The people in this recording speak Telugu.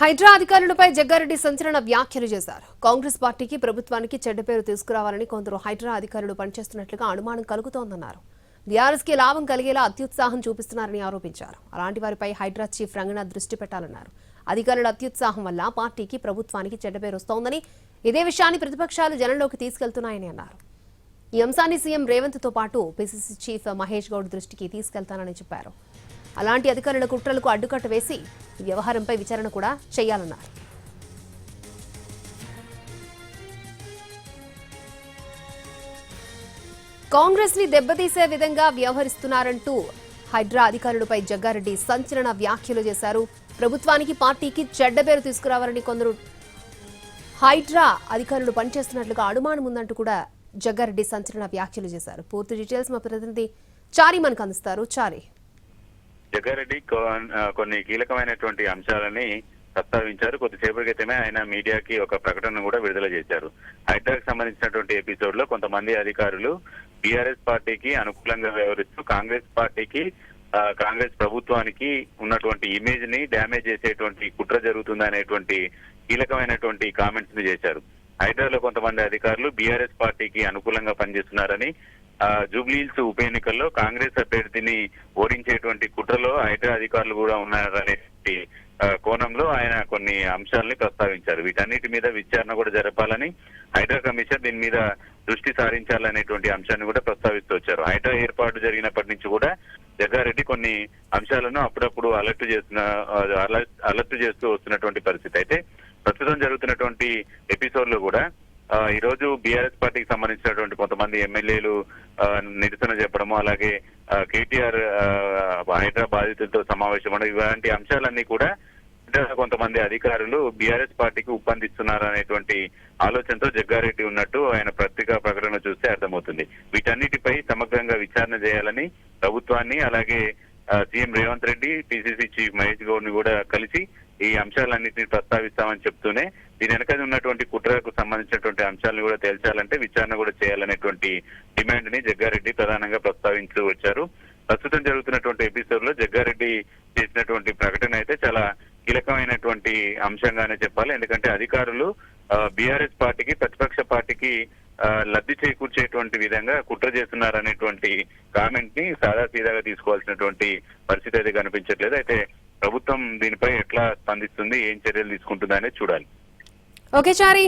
హైడ్రా అధికారులపై జగ్గారెడ్డి సంచలన వ్యాఖ్యలు చేశారు. కాంగ్రెస్ పార్టీకి ప్రభుత్వానికి చెడ్డ పేరు తీసుకురావాలని కొందరు హైడ్రా అధికారులు పనిచేస్తున్నట్లుగా అనుమానం కలుగుతోందన్నారు. బీఆర్ఎస్కి లాభం కలిగేలా అత్యుత్సాహం చూపిస్తున్నారని ఆరోపించారు. అలాంటి వారిపై హైడ్రా చీఫ్ రంగనాథ్ దృష్టి పెట్టాలన్నారు. అధికారుల అత్యుత్సాహం వల్ల పార్టీకి ప్రభుత్వానికి చెడ్డ పేరు వస్తోందని, ఇదే విషయాన్ని ప్రతిపక్షాలు జనంలోకి తీసుకెళ్తున్నాయని అన్నారు. ఈ అంశాన్ని సీఎం రేవంత్తో పాటు పీసీసీ చీఫ్ మహేష్ గౌడ్ దృష్టికి తీసుకెళ్తానని చెప్పారు. అలాంటి అధికారుల కుట్రలకు అడ్డుకట్ట వేసి వ్యవహారంపై విచారణ కూడా చేయాలన్నారు. కాంగ్రెస్ ని దెబ్బతీసే విధంగా వ్యవహరిస్తున్నారంటూ హైడ్రా అధికారులపై జగ్గారెడ్డి సంచలన వ్యాఖ్యలు చేశారు. ప్రభుత్వానికి పార్టీకి చెడ్డ పేరు తీసుకురావాలని కొందరు హైడ్రా అధికారులు పనిచేస్తున్నట్లుగా అనుమానం ఉందంటూ కూడా జగ్గారెడ్డి సంచలన వ్యాఖ్యలు చేశారు. పూర్తి డీటెయిల్స్ మా ప్రతినిధి చారి మనకు అందిస్తారు. చారి, జగ్గారెడ్డి కొన్ని కీలకమైనటువంటి అంశాలని ప్రస్తావించారు. కొద్దిసేపటి క్రితమే ఆయన మీడియాకి ఒక ప్రకటన కూడా విడుదల చేశారు. హైడ్రాకి సంబంధించినటువంటి ఎపిసోడ్ లో కొంతమంది అధికారులు బీఆర్ఎస్ పార్టీకి అనుకూలంగా వ్యవహరిస్తూ కాంగ్రెస్ ప్రభుత్వానికి ఉన్నటువంటి ఇమేజ్ ని డ్యామేజ్ చేసేటువంటి కుట్ర జరుగుతుందనేటువంటి కీలకమైనటువంటి కామెంట్స్ ని చేశారు. హైడ్రాలో కొంతమంది అధికారులు బీఆర్ఎస్ పార్టీకి అనుకూలంగా పనిచేస్తున్నారని, జూబ్లీహిల్స్ ఉప ఎన్నికల్లో కాంగ్రెస్ అభ్యర్థిని ఓడించేటువంటి కుట్రలో హైడ్రా అధికారులు కూడా ఉన్నారనే కోణంలో ఆయన కొన్ని అంశాలని ప్రస్తావించారు. వీటన్నిటి మీద విచారణ కూడా జరపాలని, హైడ్రా కమిషన్ దీని మీద దృష్టి సారించాలనేటువంటి అంశాన్ని కూడా ప్రస్తావిస్తూ వచ్చారు. హైడ్రా ఏర్పాటు జరిగినప్పటి నుంచి కూడా జగ్గారెడ్డి కొన్ని అంశాలను అప్పుడప్పుడు అలర్ట్ చేస్తూ వస్తున్నటువంటి పరిస్థితి. అయితే ప్రస్తుతం జరుగుతున్నటువంటి ఎపిసోడ్ లో కూడా ఈ రోజు బీఆర్ఎస్ పార్టీకి సంబంధించినటువంటి కొంతమంది ఎమ్మెల్యేలు నిరసన చెప్పడము, అలాగే కేటీఆర్ హైడ్రా బాధితులతో సమావేశం, ఇలాంటి అంశాలన్నీ కూడా కొంతమంది అధికారులు బీఆర్ఎస్ పార్టీకి ఉప్పందిస్తున్నారు అనేటువంటి ఆలోచనతో జగ్గారెడ్డి ఉన్నట్టు ఆయన పత్రికా ప్రకటన చూస్తే అర్థమవుతుంది. వీటన్నిటిపై సమగ్రంగా విచారణ చేయాలని ప్రభుత్వాన్ని, అలాగే CM Revanth Reddy, PCC chief Mahesh Goud ని కూడా కలిసి ఈ అంశాలన్నింటినీ ప్రస్తావిస్తామని చెప్తూనే దీని వెనక ఉన్నటువంటి కుట్రకు సంబంధించినటువంటి అంశాలను కూడా తేల్చాలంటే విచారణ కూడా చేయాలనేటువంటి డిమాండ్ ని జగ్గారెడ్డి ప్రధానంగా ప్రస్తావించు వచ్చారు. ప్రస్తుతం జరుగుతున్నటువంటి ఎపిసోడ్ లో జగ్గారెడ్డి చేసినటువంటి ప్రకటన అయితే చాలా కీలకమైనటువంటి అంశంగానే చెప్పాలి. ఎందుకంటే అధికారులు బీఆర్ఎస్ పార్టీకి, ప్రతిపక్ష పార్టీకి లబ్ధి చేకూర్చేటువంటి విధంగా కుట్ర చేస్తున్నారనేటువంటి కామెంట్ ని సాదాసీదాగా తీసుకోవాల్సినటువంటి పరిస్థితి అయితే కనిపించట్లేదు. అయితే ప్రభుత్వం దీనిపై ఎట్లా స్పందిస్తుంది, ఏం చర్యలు తీసుకుంటుందా అనేది చూడాలి. ఓకే చారి.